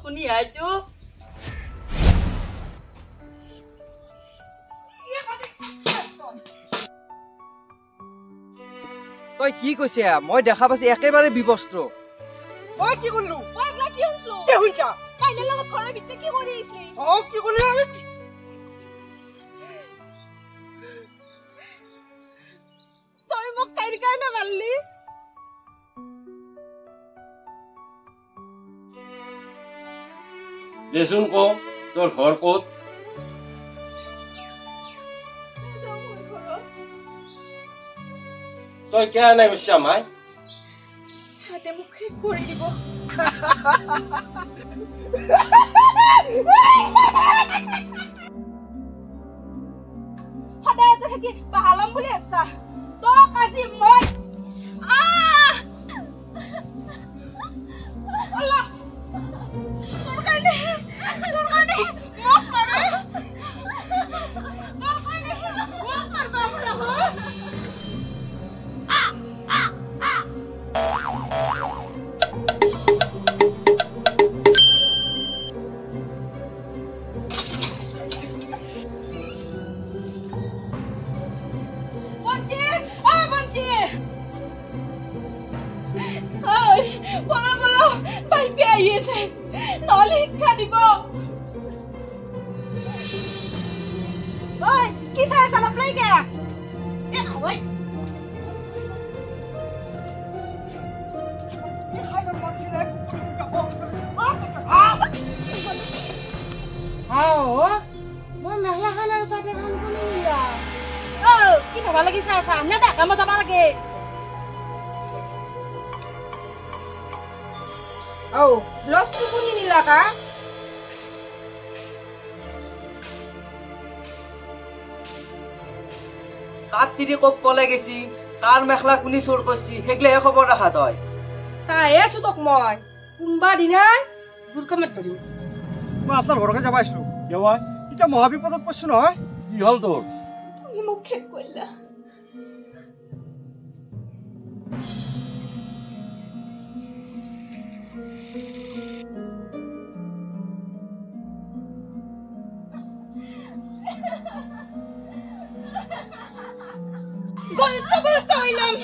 কোনি আইছো তই কি কৈছে মই দেখা পাইছি একেবাৰে বিবস্ত্ৰ মই কি করলু পাগলা কি হইছো কে হইছা পাইনের লগত ঘরের ভিতরে কি করি আইছলি ও কি করলি আমি তুই মোক কাইর কারণে মারলি দেচোন কো তোর ঘর কত তই কে নাই বসছা মাই হাতে মুখে করে দিব সদায় তো থাকি বাহালম বুলি ভাবছা তো কাজি মই আল্লাহ তোর কানে মোক করে তোর কানে মোক করবা বলা হয় Los tu kunin nila ka? কার তিরি কক পলাই গেছি কার মেখলা কুনি চোর করছি সেগলেহে খবর রাখা তই Saya sutok moy. Kumba dinay. Burkamat ধরিম মই আপনার ঘরকে যাব আসলো কেৱাই এটা মহাবিপদত পড়ছো নহয় কি হল তোৰ তুমি মোক খেদ কৰিলা গলতো হইলাম